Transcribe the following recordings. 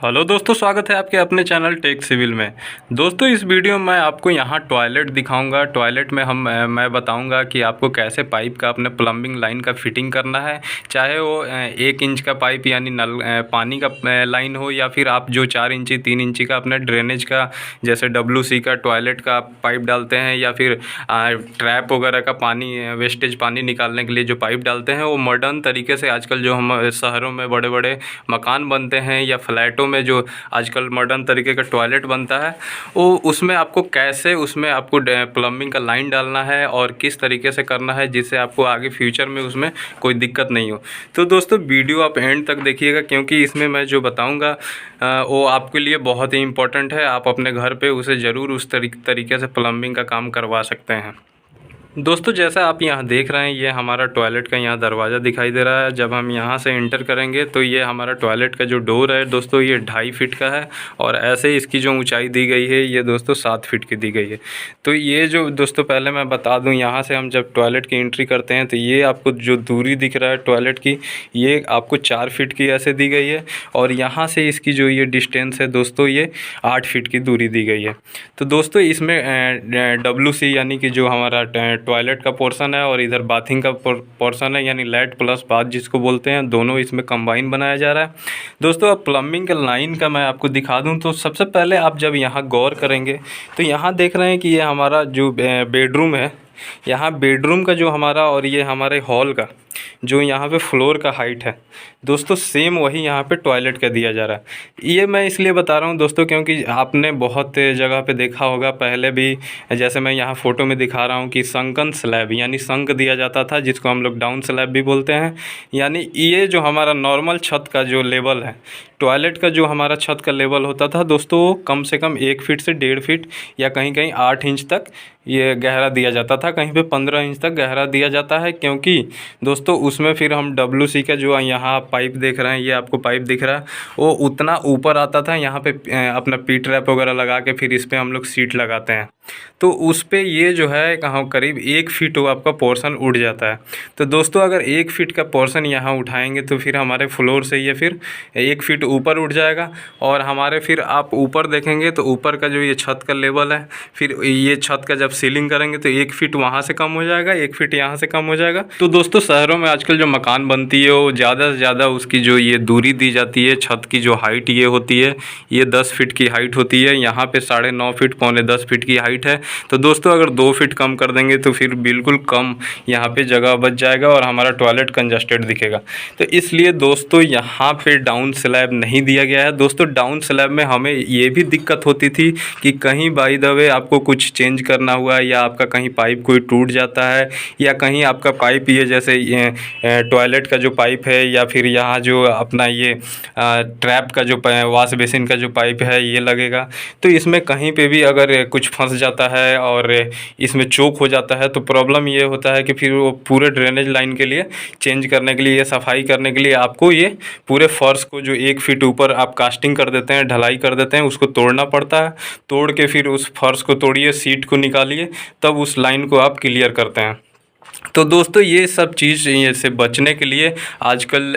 Hello दोस्तों, स्वागत है आपके अपने चैनल टेक सिविल में। दोस्तों, इस वीडियो में मैं आपको यहाँ टॉयलेट दिखाऊंगा। टॉयलेट में मैं बताऊंगा कि आपको कैसे पाइप का अपने प्लम्बिंग लाइन का फिटिंग करना है, चाहे वो 1 इंच का पाइप यानी नल पानी का लाइन हो, या फिर आप जो 4 इंची 3 इंची का अपने ड्रेनेज का जैसे WC का टॉयलेट का पाइप डालते हैं, या फिर ट्रैप वगैरह का पानी वेस्टेज पानी निकालने के लिए जो पाइप डालते हैं, वो मॉडर्न तरीके से आजकल जो हम शहरों में बड़े बड़े मकान बनते हैं या फ्लैटों में जो आजकल मॉडर्न तरीके का टॉयलेट बनता है, वो उसमें आपको कैसे उसमें आपको प्लम्बिंग का लाइन डालना है और किस तरीके से करना है जिससे आपको आगे फ्यूचर में उसमें कोई दिक्कत नहीं हो। तो दोस्तों, वीडियो आप एंड तक देखिएगा, क्योंकि इसमें मैं जो बताऊंगा वो आपके लिए बहुत ही इम्पोर्टेंट है। आप अपने घर पे उसे ज़रूर उस तरीके से प्लम्बिंग का काम करवा सकते हैं। दोस्तों, जैसा आप यहाँ देख रहे हैं, ये हमारा टॉयलेट का यहाँ दरवाज़ा दिखाई दे रहा है। जब हम यहाँ से एंटर करेंगे तो ये हमारा टॉयलेट का जो डोर है दोस्तों, ये 2.5 फीट का है, और ऐसे ही इसकी जो ऊंचाई दी गई है ये दोस्तों 7 फीट की दी गई है। तो ये जो दोस्तों, पहले मैं बता दूँ, यहाँ से हम जब टॉयलेट की एंट्री करते हैं तो ये आपको जो दूरी दिख रहा है टॉयलेट की, ये आपको 4 फीट की ऐसे दी गई है, और यहाँ से इसकी जो ये डिस्टेंस है दोस्तों, ये 8 फीट की दूरी दी गई है। तो दोस्तों, इसमें WC यानी कि जो हमारा टॉयलेट का पोर्शन है और इधर बाथिंग का पोर्शन है, यानी लैट प्लस बाथ जिसको बोलते हैं, दोनों इसमें कंबाइन बनाया जा रहा है। दोस्तों, अब प्लम्बिंग के लाइन का मैं आपको दिखा दूं तो सबसे पहले आप जब यहाँ गौर करेंगे तो यहाँ देख रहे हैं कि ये हमारा जो बेडरूम है, यहाँ बेडरूम का जो हमारा और ये हमारे हॉल का जो यहाँ पे फ्लोर का हाइट है दोस्तों, सेम वही यहाँ पे टॉयलेट का दिया जा रहा है। ये मैं इसलिए बता रहा हूँ दोस्तों, क्योंकि आपने बहुत जगह पे देखा होगा पहले भी, जैसे मैं यहाँ फ़ोटो में दिखा रहा हूँ कि संकन स्लैब यानी संक दिया जाता था, जिसको हम लोग डाउन स्लैब भी बोलते हैं। यानी ये जो हमारा नॉर्मल छत का जो लेवल है, टॉयलेट का जो हमारा छत का लेवल होता था दोस्तों, वो कम से कम 1 फीट से 1.5 फीट या कहीं कहीं 8 इंच तक ये गहरा दिया जाता था, कहीं पे 15 इंच तक गहरा दिया जाता है। क्योंकि दोस्तों उसमें फिर हम WC का जो यहाँ पाइप देख रहे हैं, ये आपको पाइप दिख रहा है, वो उतना ऊपर आता था। यहाँ पे अपना पी ट्रैप वगैरह लगा के फिर इस पर हम लोग सीट लगाते हैं, तो उस पर ये जो है कहाँ करीब 1 फीट वो आपका पोर्शन उड़ जाता है। तो दोस्तों, अगर 1 फीट का पोर्शन यहाँ उठाएंगे तो फिर हमारे फ्लोर से ये फिर 1 फीट ऊपर उठ जाएगा, और हमारे फिर आप ऊपर देखेंगे तो ऊपर का जो ये छत का लेवल है, फिर ये छत का जब सीलिंग करेंगे तो 1 फीट वहाँ से कम हो जाएगा, 1 फीट यहाँ से कम हो जाएगा। तो दोस्तों, शहरों में आजकल जो मकान बनती है वो ज़्यादा से ज़्यादा उसकी जो ये दूरी दी जाती है, छत की जो हाइट ये होती है, ये 10 फीट की हाइट होती है। यहाँ पे 9.5 फीट 9.25 फीट की हाइट है। तो दोस्तों, अगर 2 फीट कम कर देंगे तो फिर बिल्कुल कम यहाँ पे जगह बच जाएगा और हमारा टॉयलेट कंजस्टेड दिखेगा। तो इसलिए दोस्तों, यहाँ पे डाउन स्लैब नहीं दिया गया है। दोस्तों, डाउन स्लैब में हमें ये भी दिक्कत होती थी कि कहीं बाय द वे आपको कुछ चेंज करना हुआ, या आपका कहीं पाइप कोई टूट जाता है, या कहीं आपका पाइप ये जैसे टॉयलेट का जो पाइप है, या फिर यहाँ जो अपना ये ट्रैप का जो वॉश बेसिन का जो पाइप है ये लगेगा, तो इसमें कहीं पे भी अगर कुछ फंस जाता है और इसमें चोक हो जाता है तो प्रॉब्लम ये होता है कि फिर वो पूरे ड्रेनेज लाइन के लिए चेंज करने के लिए या सफाई करने के लिए आपको ये पूरे फर्श को जो 1 फीट ऊपर आप कास्टिंग कर देते हैं, ढलाई कर देते हैं, उसको तोड़ना पड़ता है। तोड़ के फिर उस फर्श को तोड़िए, सीट को निकालिए, तब उस लाइन को आप क्लियर करते हैं। तो दोस्तों, ये सब चीज़ ये से बचने के लिए आजकल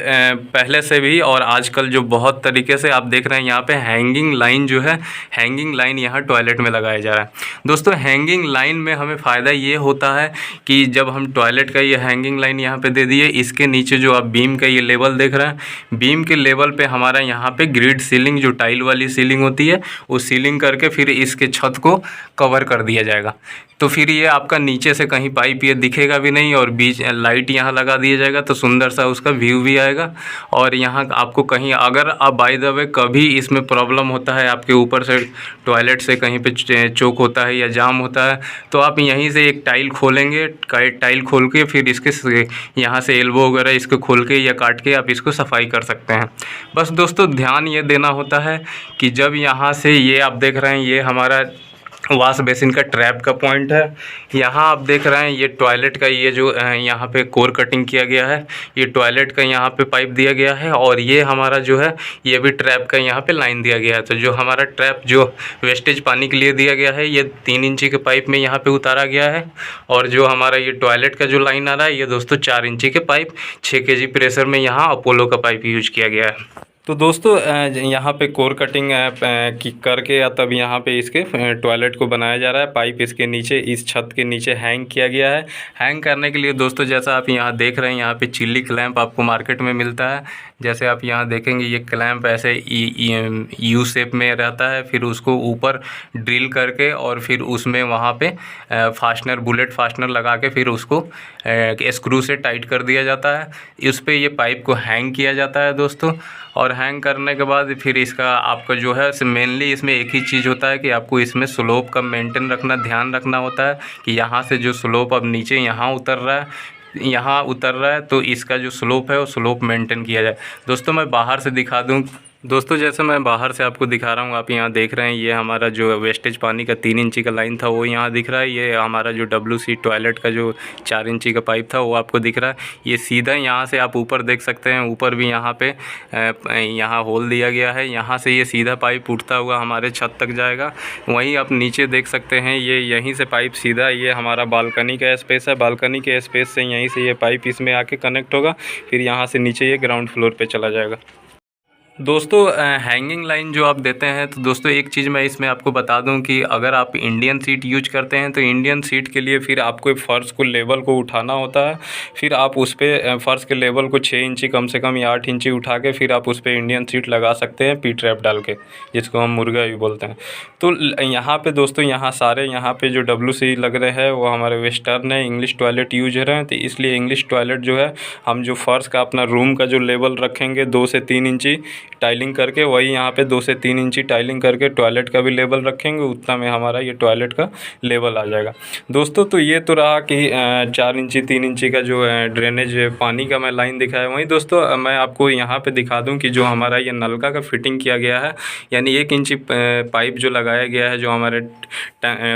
पहले से भी और आजकल जो बहुत तरीके से आप देख रहे हैं यहाँ पे हैंगिंग लाइन जो है, हैंगिंग लाइन यहाँ टॉयलेट में लगाया जा रहा है। दोस्तों, हैंगिंग लाइन में हमें फ़ायदा ये होता है कि जब हम टॉयलेट का ये हैंगिंग लाइन यहाँ पे दे दिए, इसके नीचे जो आप बीम का ये लेवल देख रहे हैं, बीम के लेवल पे हमारा यहाँ पे ग्रिड सीलिंग जो टाइल वाली सीलिंग होती है, वो सीलिंग करके फिर इसके छत को कवर कर दिया जाएगा। तो फिर ये आपका नीचे से कहीं पाइप ये दिखेगा भी नहीं, और बीच लाइट यहाँ लगा दिया जाएगा तो सुंदर सा उसका व्यू भी आएगा। और यहाँ आपको कहीं अगर आप बाय द वे कभी इसमें प्रॉब्लम होता है, आपके ऊपर से टॉयलेट से कहीं पे चोक होता है या जाम होता है, तो आप यहीं से एक टाइल खोलेंगे, टाइल खोल के फिर इसके यहाँ से एल्बो वगैरह इसको खोल के या काट के आप इसको सफाई कर सकते हैं। बस दोस्तों, ध्यान ये देना होता है कि जब यहाँ से ये आप देख रहे हैं, ये हमारा वॉश बेसिन का ट्रैप का पॉइंट है। यहाँ आप देख रहे हैं ये टॉयलेट का ये जो यहाँ पे कोर कटिंग किया गया है, ये टॉयलेट का यहाँ पे पाइप दिया गया है, और ये हमारा जो है ये भी ट्रैप का यहाँ पे लाइन दिया गया है। तो जो हमारा ट्रैप जो वेस्टेज पानी के लिए दिया गया है, ये 3 इंची के पाइप में यहाँ पे उतारा गया है, और जो हमारा ये टॉयलेट का जो लाइन आ रहा है, ये दोस्तों 4 इंची के पाइप 6 kg प्रेशर में यहाँ अपोलो का पाइप यूज किया गया है। तो दोस्तों यहाँ पे कोर कटिंग की करके या तब यहाँ पे इसके टॉयलेट को बनाया जा रहा है। पाइप इसके नीचे इस छत के नीचे हैंग किया गया है। हैंग करने के लिए दोस्तों जैसा आप यहाँ देख रहे हैं, यहाँ पे चिल्ली क्लैंप आपको मार्केट में मिलता है। जैसे आप यहाँ देखेंगे ये क्लैंप ऐसे यू शेप में रहता है, फिर उसको ऊपर ड्रिल करके और फिर उसमें वहाँ पे फास्टनर बुलेट फास्टनर लगा के फिर उसको स्क्रू से टाइट कर दिया जाता है। इस पे ये पाइप को हैंग किया जाता है दोस्तों। और हैंग करने के बाद फिर इसका आपका जो है मेनली इसमें एक ही चीज़ होता है कि आपको इसमें स्लोप का मेंटेन रखना, ध्यान रखना होता है कि यहाँ से जो स्लोप अब नीचे यहाँ उतर रहा है तो इसका जो स्लोप है वो स्लोप मेंटेन किया जाए। दोस्तों मैं बाहर से दिखा दूँ। दोस्तों जैसे मैं बाहर से आपको दिखा रहा हूँ, आप यहाँ देख रहे हैं ये हमारा जो वेस्टेज पानी का 3 इंची का लाइन था वो यहाँ दिख रहा है। ये हमारा जो WC टॉयलेट का जो 4 इंची का पाइप था वो आपको दिख रहा है। ये सीधा यहाँ से आप ऊपर देख सकते हैं, ऊपर भी यहाँ पे यहाँ होल दिया गया है। यहाँ से ये सीधा पाइप उठता हुआ हमारे छत तक जाएगा। वहीं आप नीचे देख सकते हैं ये यहीं से पाइप सीधा ये हमारा बालकनी का स्पेस है। बालकनी के स्पेस से यहीं से ये पाइप इसमें आके कनेक्ट होगा, फिर यहाँ से नीचे ये ग्राउंड फ्लोर पे चला जाएगा। दोस्तों हैंगिंग लाइन जो आप देते हैं, तो दोस्तों एक चीज़ मैं इसमें आपको बता दूं कि अगर आप इंडियन सीट यूज करते हैं तो इंडियन सीट के लिए फिर आपको फ़र्श को लेवल को उठाना होता है। फिर आप उस पर फ़र्श के लेवल को 6 इंची कम से कम या 8 इंची उठा के फिर आप उस पर इंडियन सीट लगा सकते हैं पी ट्रैप डाल के, जिसको हम मुर्गा भी बोलते हैं। तो यहाँ पर दोस्तों यहाँ सारे यहाँ पर जो WC लग रहे हैं वो हमारे वेस्टर्न है, इंग्लिश टॉयलेट यूज हो रहे हैं। तो इसलिए इंग्लिश टॉयलेट जो है हम जो फ़र्श का अपना रूम का जो लेवल रखेंगे 2 से 3 इंची टाइलिंग करके, वही यहाँ पे 2 से 3 इंची टाइलिंग करके टॉयलेट का भी लेवल रखेंगे, उतना में हमारा ये टॉयलेट का लेवल आ जाएगा। दोस्तों तो ये तो रहा कि 4 इंची 3 इंची का जो ड्रेनेज पानी का मैं लाइन दिखाया। वहीं दोस्तों मैं आपको यहाँ पे दिखा दूँ कि जो हमारा ये नलका का फिटिंग किया गया है, यानी 1 इंची पाइप जो लगाया गया है जो हमारे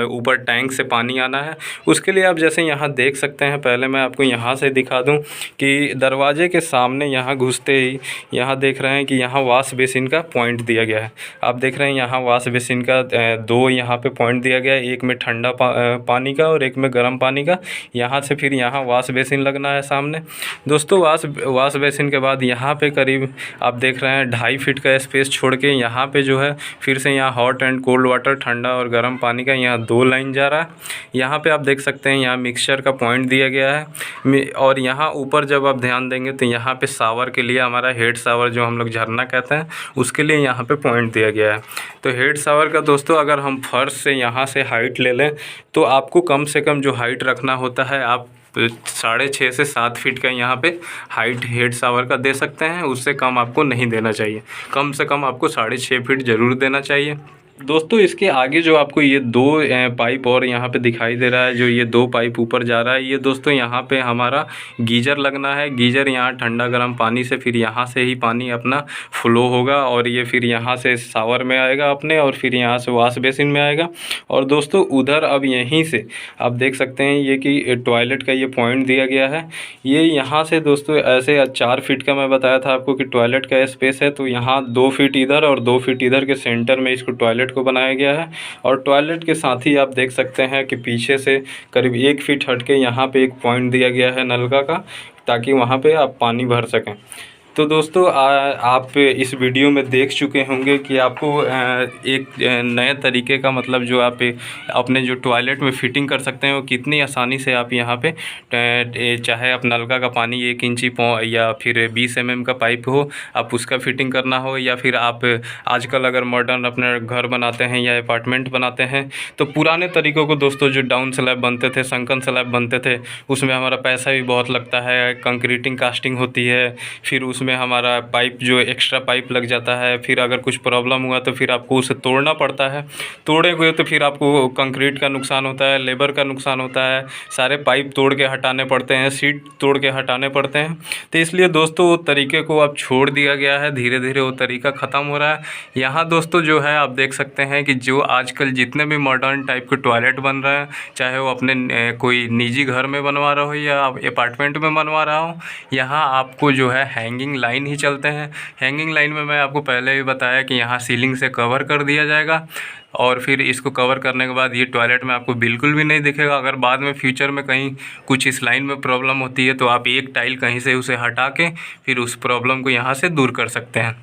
ऊपर टैंक से पानी आना है, उसके लिए आप जैसे यहाँ देख सकते हैं। पहले मैं आपको यहाँ से दिखा दूँ कि दरवाजे के सामने यहाँ घुसते ही यहाँ देख रहे हैं कि यहाँ वाश बेसिन का पॉइंट दिया गया है। आप देख रहे हैं यहाँ वाश बेसिन का 2 यहाँ पे पॉइंट दिया गया है, एक में ठंडा पानी का और एक में गर्म पानी का। यहाँ से फिर यहाँ वाश बेसिन लगना है सामने। दोस्तों वाश बेसिन के बाद यहाँ पे करीब आप देख रहे हैं 2.5 फीट का स्पेस छोड़ के यहाँ पे जो है फिर से यहाँ हॉट एंड कोल्ड वाटर, ठंडा और गर्म पानी का यहाँ 2 लाइन जा रहा है। यहाँ पे आप देख सकते हैं यहाँ मिक्सचर का पॉइंट दिया गया है। और यहाँ ऊपर जब आप ध्यान देंगे तो यहाँ पे शावर के लिए हमारा हेड शावर जो हम लोग झरना कहते हैं उसके लिए यहाँ पे पॉइंट दिया गया है। तो हेड शावर का दोस्तों अगर हम फर्श से यहाँ से हाइट ले लें तो आपको कम से कम जो हाइट रखना होता है आप 6.5 से 7 फीट का यहाँ पे हाइट हेड शावर का दे सकते हैं। उससे कम आपको नहीं देना चाहिए, कम से कम आपको 6.5 फीट ज़रूर देना चाहिए। दोस्तों इसके आगे जो आपको ये 2 पाइप और यहाँ पे दिखाई दे रहा है, जो ये 2 पाइप ऊपर जा रहा है, ये दोस्तों यहाँ पे हमारा गीजर लगना है। गीजर यहाँ ठंडा गर्म पानी से फिर यहाँ से ही पानी अपना फ्लो होगा और ये फिर यहाँ से शावर में आएगा अपने, और फिर यहाँ से वॉश बेसिन में आएगा। और दोस्तों उधर अब यहीं से आप देख सकते हैं ये कि टॉयलेट का ये पॉइंट दिया गया है। ये यहाँ से दोस्तों ऐसे 4 फीट का मैं बताया था आपको कि टॉयलेट का स्पेस है, तो यहाँ 2 फीट इधर और 2 फीट इधर के सेंटर में इसको टॉयलेट को बनाया गया है। और टॉयलेट के साथ ही आप देख सकते हैं कि पीछे से करीब 1 फीट हटके यहाँ पे एक पॉइंट दिया गया है नलका का, ताकि वहाँ पे आप पानी भर सकें। तो दोस्तों आप इस वीडियो में देख चुके होंगे कि आपको एक नए तरीके का मतलब जो आप अपने जो टॉयलेट में फ़िटिंग कर सकते हैं वो कितनी आसानी से आप यहाँ पे, चाहे आप नलका का पानी 1 इंची या फिर 20 mm का पाइप हो, आप उसका फ़िटिंग करना हो, या फिर आप आजकल अगर मॉडर्न अपने घर बनाते हैं या अपार्टमेंट बनाते हैं तो पुराने तरीक़ों को दोस्तों जो डाउन स्लैब बनते थे, संकन स्लैब बनते थे, उसमें हमारा पैसा भी बहुत लगता है, कंक्रीटिंग कास्टिंग होती है, फिर उसमें हमारा पाइप जो एक्स्ट्रा पाइप लग जाता है, फिर अगर कुछ प्रॉब्लम हुआ तो फिर आपको उसे तोड़ना पड़ता है। तोड़े हुए तो फिर आपको कंक्रीट का नुकसान होता है, लेबर का नुकसान होता है, सारे पाइप तोड़ के हटाने पड़ते हैं, सीट तोड़ के हटाने पड़ते हैं। तो इसलिए दोस्तों वो तरीके को अब छोड़ दिया गया है, धीरे धीरे वो तरीका ख़त्म हो रहा है। यहाँ दोस्तों जो है आप देख सकते हैं कि जो आजकल जितने भी मॉडर्न टाइप के टॉयलेट बन रहे हैं, चाहे वो अपने कोई निजी घर में बनवा रहा हो या अपार्टमेंट में बनवा रहा हो, यहाँ आपको जो है हैंगिंग लाइन ही चलते हैं। हैंगिंग लाइन में मैं आपको पहले भी बताया कि यहाँ सीलिंग से कवर कर दिया जाएगा, और फिर इसको कवर करने के बाद ये टॉयलेट में आपको बिल्कुल भी नहीं दिखेगा। अगर बाद में फ्यूचर में कहीं कुछ इस लाइन में प्रॉब्लम होती है तो आप एक टाइल कहीं से उसे हटा के फिर उस प्रॉब्लम को यहाँ से दूर कर सकते हैं।